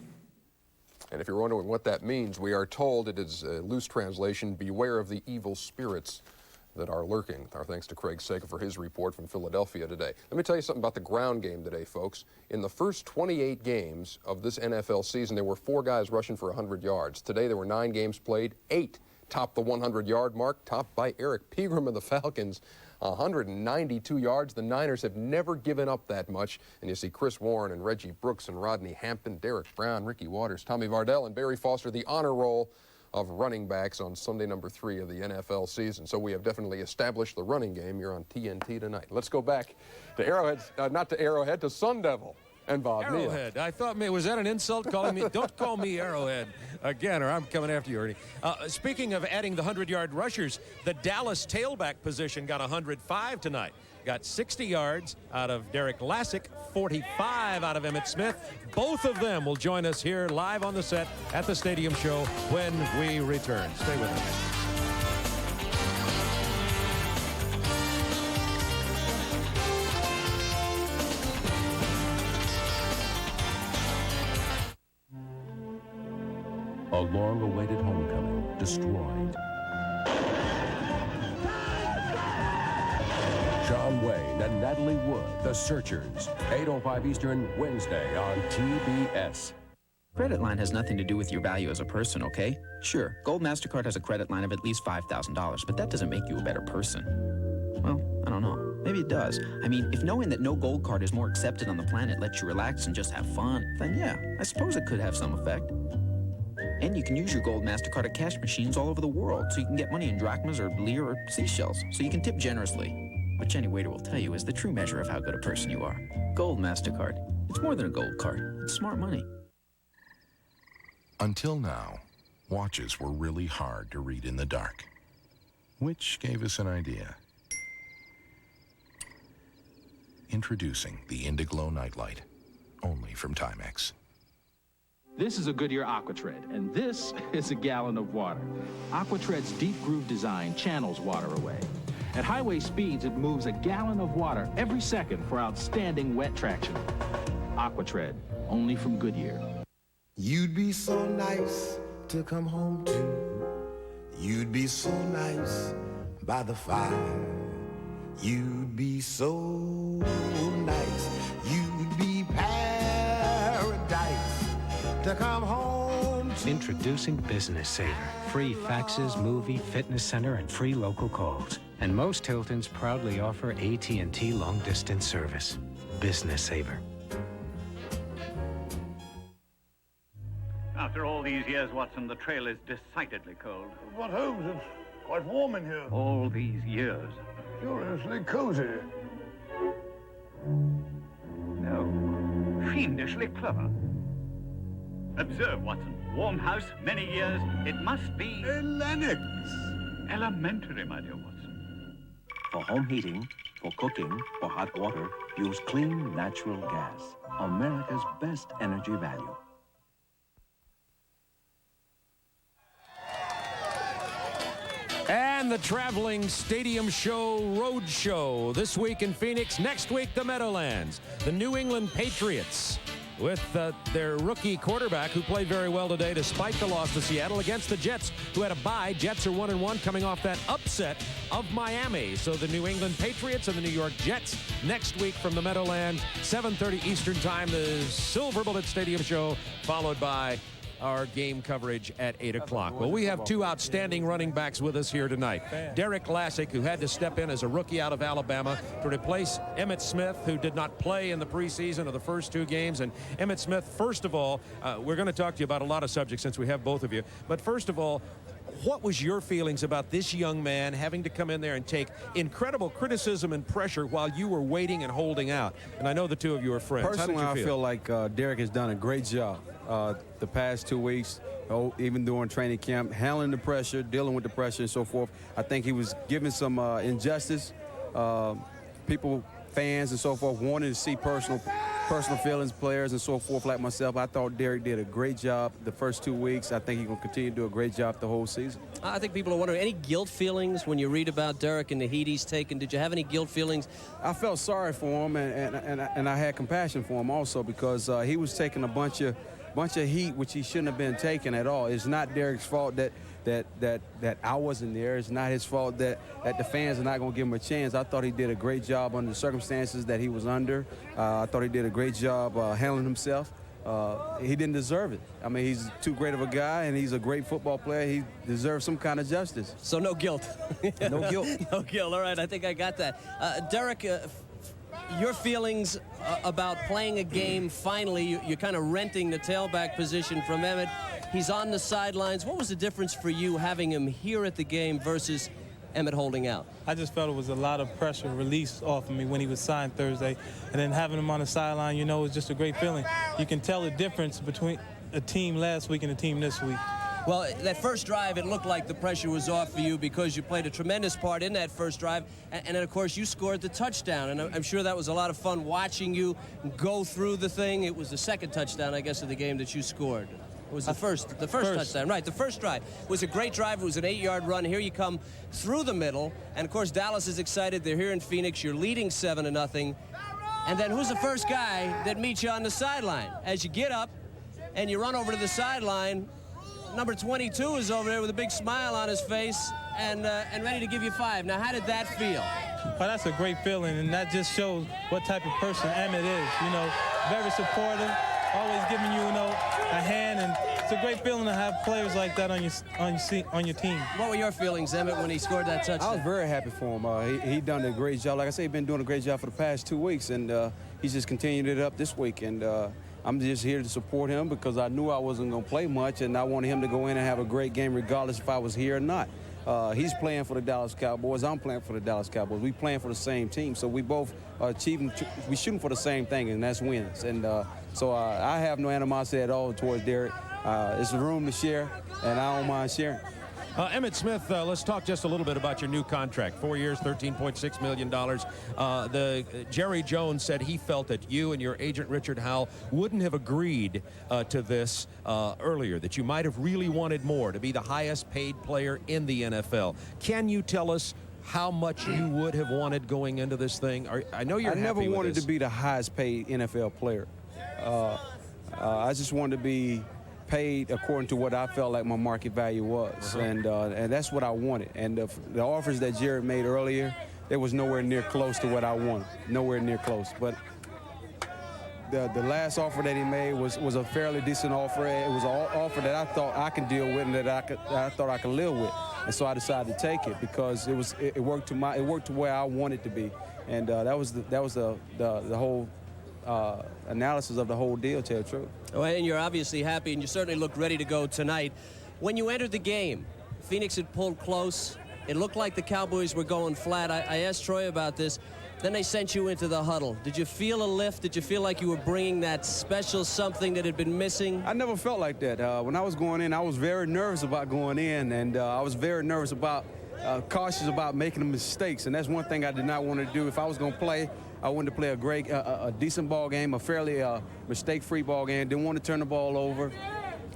And if you're wondering what that means, we are told it is a loose translation, beware of the evil spirits that are lurking. Our thanks to Craig Sager for his report from Philadelphia today. Let me tell you something about the ground game today, folks. In the first 28 games of this NFL season, there were 4 guys rushing for 100 yards. Today, there were 9 games played, 8 topped the 100-yard mark, topped by Eric Pegram of the Falcons. 192 yards. The Niners have never given up that much. And you see Chris Warren and Reggie Brooks and Rodney Hampton, Derek Brown, Ricky Waters, Tommy Vardell, and Barry Foster, the honor roll of running backs on Sunday number 3 of the NFL season. So we have definitely established the running game. You're on TNT tonight. Let's go back to Arrowhead, not to Arrowhead, to Sun Devil and Bob Neal. Arrowhead. I thought, was that an insult calling me? Don't call me Arrowhead again, or I'm coming after you, Ernie. Speaking of adding the 100-yard rushers, the Dallas tailback position got 105 tonight. Got 60 yards out of Derek Lassick, 45 out of Emmitt Smith. Both of them will join us here live on the set at the Stadium Show when we return. Stay with us. A long-awaited homecoming destroyed. John Wayne and Natalie Wood, The Searchers, 8:05 Eastern, Wednesday on TBS. Credit line has nothing to do with your value as a person, okay? Sure, Gold MasterCard has a credit line of at least $5,000, but that doesn't make you a better person. Well, I don't know. Maybe it does. I mean, if knowing that no gold card is more accepted on the planet lets you relax and just have fun, then yeah, I suppose it could have some effect. And you can use your Gold MasterCard at cash machines all over the world, so you can get money in drachmas or lire or seashells, so you can tip generously, which any waiter will tell you is the true measure of how good a person you are. Gold MasterCard. It's more than a gold card. It's smart money. Until now, watches were really hard to read in the dark, which gave us an idea. Introducing the Indiglo Nightlight, only from Timex. This is a Goodyear Aquatread, and this is a gallon of water. Aquatread's deep groove design channels water away. At highway speeds, it moves a gallon of water every second for outstanding wet traction. Aquatread, only from Goodyear. You'd be so nice to come home to. You'd be so nice by the fire. You'd be so nice. You'd be paradise to come home to. Introducing Business Saver. Free faxes, movie, fitness center, and free local calls. And most Hiltons proudly offer AT&T long-distance service. Business Saver. After all these years, Watson, the trail is decidedly cold. But Holmes, it's quite warm in here. All these years. Curiously cozy. No, fiendishly clever. Observe, Watson. Warm house, many years. It must be... Lennox. Elementary, my dear Watson. For home heating, for cooking, for hot water, use clean, natural gas. America's best energy value. And the traveling stadium show, road show, this week in Phoenix, next week the Meadowlands. The New England Patriots with their rookie quarterback who played very well today despite the loss to Seattle against the Jets, who had a bye. Jets are 1-1 coming off that upset of Miami. So the New England Patriots and the New York Jets next week from the Meadowlands, 7:30 Eastern Time, the Silver Bullet Stadium show, followed by our game coverage at 8 o'clock. Well, we have two outstanding running backs with us here tonight. Derek Lassick, who had to step in as a rookie out of Alabama to replace Emmitt Smith, who did not play in the preseason of the first two games. And Emmitt Smith, first of all, we're going to talk to you about a lot of subjects since we have both of you. But first of all, what was your feelings about this young man having to come in there and take incredible criticism and pressure while you were waiting and holding out? And I know the two of you are friends. Personally, How did you I feel like Derek has done a great job the past 2 weeks, even during training camp, handling the pressure, dealing with the pressure and so forth. I think he was given some injustice. People, fans and so forth, wanted to see personal feelings, players and so forth like myself. I thought Derek did a great job the first 2 weeks. I think he's going to continue to do a great job the whole season. I think people are wondering, any guilt feelings when you read about Derek and the heat he's taken? Did you have any guilt feelings? I felt sorry for him, and I had compassion for him also, because he was taking a bunch of heat which he shouldn't have been taking at all. It's not Derek's fault that I wasn't there. It's not his fault that the fans are not going to give him a chance. I thought he did a great job under the circumstances that he was under. I thought he did a great job handling himself. He didn't deserve it. I mean, he's too great of a guy, and he's a great football player. He deserves some kind of justice. So no guilt. No guilt. No guilt. All right, I think I got that. Derek, your feelings about playing a game, finally, you're kind of renting the tailback position from Emmitt. He's on the sidelines. What was the difference for you having him here at the game versus Emmitt holding out? I just felt it was a lot of pressure released off of me when he was signed Thursday. And then having him on the sideline, you know, it's just a great feeling. You can tell the difference between a team last week and a team this week. Well, that first drive, it looked like the pressure was off for you because you played a tremendous part in that first drive. And then, of course, you scored the touchdown. And I'm sure that was a lot of fun watching you go through the thing. It was the second touchdown, I guess, of the game that you scored. It was the first touchdown. Right, the first drive. It was a great drive. It was an 8-yard run. Here you come through the middle. And, of course, Dallas is excited. They're here in Phoenix. You're leading 7-0. And then who's the first guy that meets you on the sideline? As you get up and you run over to the sideline, number 22 is over there with a big smile on his face and ready to give you 5. Now, how did that feel? Well, that's a great feeling, and that just shows what type of person Emmitt is. You know, very supportive, always giving you, a hand, and it's a great feeling to have players like that on your team. What were your feelings, Emmitt, when he scored that touchdown? I was very happy for him. He done a great job. Like I say, he's been doing a great job for the past 2 weeks, and he's just continued it up this week. And I'm just here to support him because I knew I wasn't going to play much, and I wanted him to go in and have a great game regardless if I was here or not. He's playing for the Dallas Cowboys. I'm playing for the Dallas Cowboys. We playing for the same team, so we both are we shooting for the same thing, and that's wins. And so I have no animosity at all towards Derek. It's a room to share, and I don't mind sharing. Emmitt Smith, let's talk just a little bit about your new contract. 4 years, $13.6 million. Jerry Jones said he felt that you and your agent, Richard Howell, wouldn't have agreed to this earlier, that you might have really wanted more, to be the highest paid player in the NFL. Can you tell us how much you would have wanted going into this thing? I know you're happy with this. I never wanted to be the highest paid NFL player. I just wanted to be paid according to what I felt like my market value was, and that's what I wanted. And the offers that Jared made earlier, it was nowhere near close to what I wanted, nowhere near close. But the last offer that he made was a fairly decent offer. It was an offer that I thought I could deal with and that I thought I could live with, and so I decided to take it because it worked to where I wanted to be, and that was the whole analysis of the whole deal, to tell the truth. Well, and you're obviously happy, and you certainly look ready to go tonight. When you entered the game, Phoenix had pulled close. It looked like the Cowboys were going flat. I asked Troy about this. Then they sent you into the huddle. Did you feel a lift? Did you feel like you were bringing that special something that had been missing? I never felt like that. When I was going in, I was very nervous about going in, and I was very nervous about, cautious about making mistakes, and that's one thing I did not want to do. If I was going to play, I wanted to play a decent ball game, a fairly mistake-free ball game. Didn't want to turn the ball over.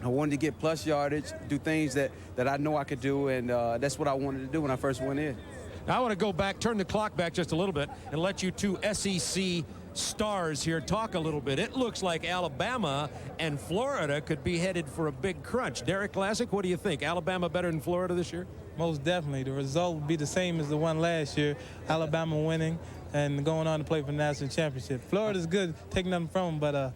I wanted to get plus yardage, do things that I know I could do, and that's what I wanted to do when I first went in. Now I want to go back, turn the clock back just a little bit, and let you two SEC stars here talk a little bit. It looks like Alabama and Florida could be headed for a big crunch. Derek Classic, what do you think? Alabama better than Florida this year? Most definitely. The result will be the same as the one last year. Alabama winning and going on to play for the national championship. Florida's good, taking nothing from them, but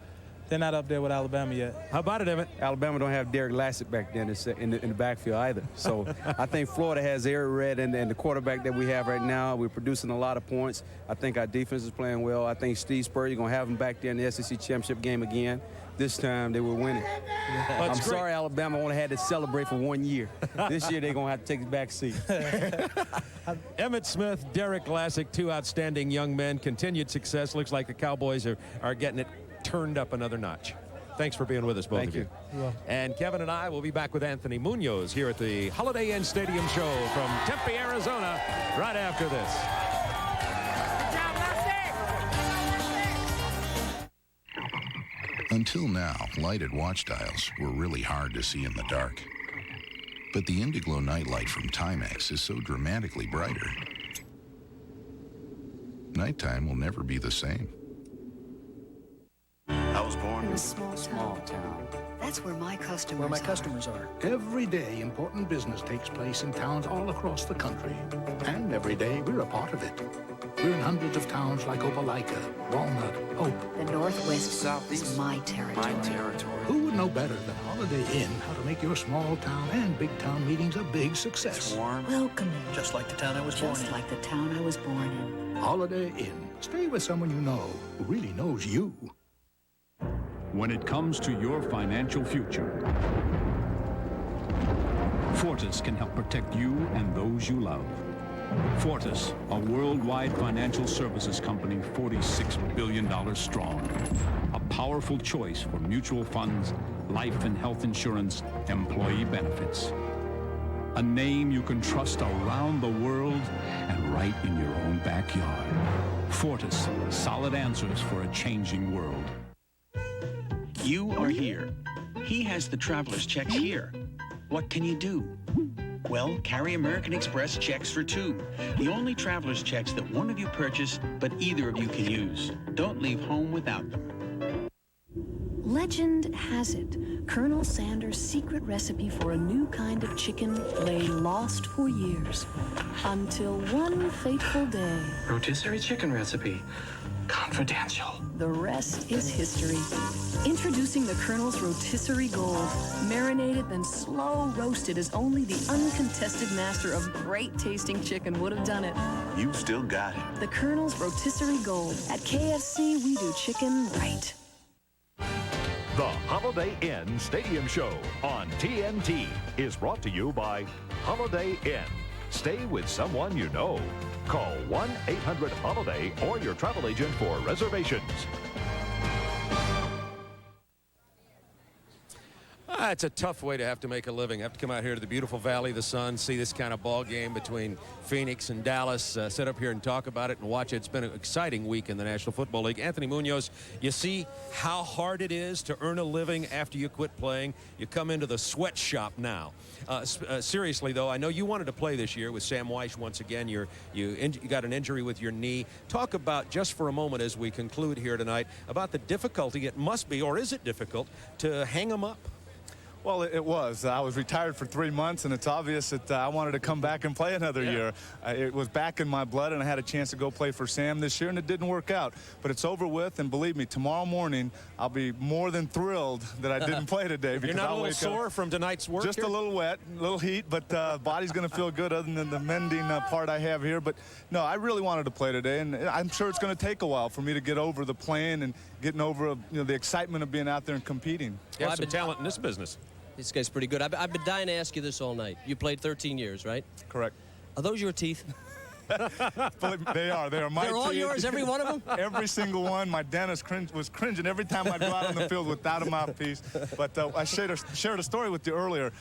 they're not up there with Alabama yet. How about it, Emmitt? Alabama don't have Derek Lassett back there in the backfield either. So I think Florida has Eric Red and the quarterback that we have right now. We're producing a lot of points. I think our defense is playing well. I think Steve Spurrier, you're going to have him back there in the SEC championship game again. This time they were winning. I'm sorry Alabama only had to celebrate for 1 year. This year they're going to have to take the back seat. Emmitt Smith, Derek Classic, two outstanding young men. Continued success. Looks like the Cowboys are getting it turned up another notch. Thanks for being with us, both of you. And Kevin and I will be back with Anthony Munoz here at the Holiday Inn Stadium show from Tempe, Arizona, right after this. Until now, lighted watch dials were really hard to see in the dark. But the Indiglo nightlight from Timex is so dramatically brighter. Nighttime will never be the same. I was born in a small town. That's where my customers are. Every day, important business takes place in towns all across the country. And every day, we're a part of it. We're in hundreds of towns like Opelika, Walnut, Hope. The Northwest Southeast is my territory. Who would know better than Holiday Inn how to make your small town and big town meetings a big success? It's warm. Welcoming. Just like the town I was born in. Just like the town I was born in. Holiday Inn. Stay with someone you know who really knows you. When it comes to your financial future, Fortis can help protect you and those you love. Fortis, a worldwide financial services company, $46 billion strong. A powerful choice for mutual funds, life and health insurance, employee benefits. A name you can trust around the world and right in your own backyard. Fortis, solid answers for a changing world. You are here. He has the traveler's checks here. What can you do? Well, carry American Express checks for two. The only traveler's checks that one of you purchased, but either of you can use. Don't leave home without them. Legend has it, Colonel Sanders' secret recipe for a new kind of chicken lay lost for years. Until one fateful day. Rotisserie chicken recipe. Confidential. The rest is history. Introducing the Colonel's Rotisserie Gold. Marinated, then slow roasted as only the uncontested master of great tasting chicken would have done it. You still got it. The Colonel's Rotisserie Gold. At KFC, we do chicken right. The Holiday Inn Stadium Show on TNT is brought to you by Holiday Inn. Stay with someone you know. Call 1-800-HOLIDAY or your travel agent for reservations. It's a tough way to have to make a living. Have to come out here to the beautiful Valley of the Sun, see this kind of ball game between Phoenix and Dallas, sit up here and talk about it and watch it. It's been an exciting week in the National Football League. Anthony Munoz, you see how hard it is to earn a living after you quit playing. You come into the sweatshop now. Seriously, though, I know you wanted to play this year with Sam Weiss once again. You got an injury with your knee. Talk about, just for a moment as we conclude here tonight, about the difficulty it must be, or is it difficult, to hang them up? Well, it was. I was retired for 3 months, and it's obvious that I wanted to come back and play another year. It was back in my blood, and I had a chance to go play for Sam this year, and it didn't work out. But it's over with, and believe me, tomorrow morning, I'll be more than thrilled that I didn't play today. You're not a little sore from tonight's work? Just a little wet, a little heat, but body's going to feel good other than the mending part I have here. But, no, I really wanted to play today, and I'm sure it's going to take a while for me to get over the playing and getting over the excitement of being out there and competing. You have some talent in this business. This guy's pretty good. I've been dying to ask you this all night. You played 13 years, right? Correct. Are those your teeth? They are. They are my They're all team. yours, every one of them? Every single one. My dentist was cringing every time I'd go out on the field without a mouthpiece. But I shared a story with you earlier.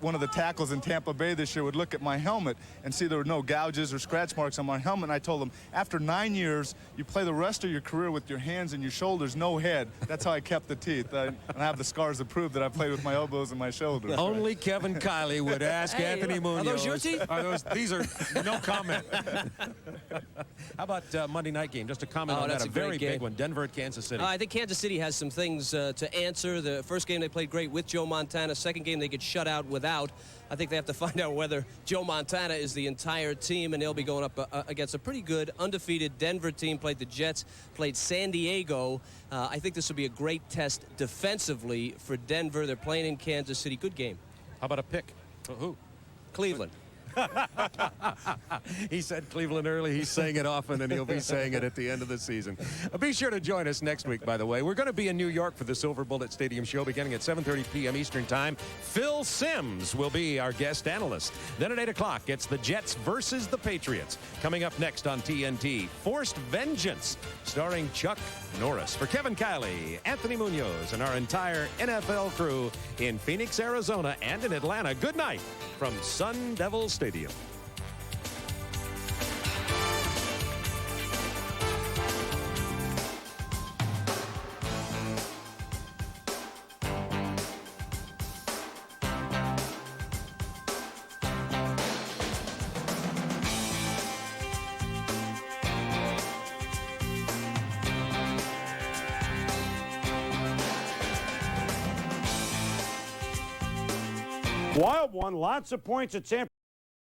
One of the tackles in Tampa Bay this year would look at my helmet and see there were no gouges or scratch marks on my helmet. And I told him, after 9 years, you play the rest of your career with your hands and your shoulders, no head. That's how I kept the teeth. And I have the scars to prove that I played with my elbows and my shoulders. Only Kevin Kiley would ask Anthony Munoz. Are those your teeth? These are no comment. How about Monday night game? Just a comment on that. A very big one. Denver at Kansas City. I think Kansas City has some things to answer. The first game they played great with Joe Montana. Second game they get shut out without. I think they have to find out whether Joe Montana is the entire team, and they'll be going up against a pretty good undefeated Denver team. Played the Jets, played San Diego. I think this will be a great test defensively for Denver. They're playing in Kansas City. Good game. How about a pick? Who? Cleveland. He said Cleveland early. He's saying it often, and he'll be saying it at the end of the season. Be sure to join us next week, by the way. We're going to be in New York for the Silver Bullet Stadium show beginning at 7:30 p.m. Eastern Time. Phil Simms will be our guest analyst. Then at 8 o'clock, it's the Jets versus the Patriots. Coming up next on TNT, Forced Vengeance, starring Chuck Norris. For Kevin Kiley, Anthony Munoz, and our entire NFL crew in Phoenix, Arizona, and in Atlanta, good night from Sun Devil Stadium. Wild one, lots of points at San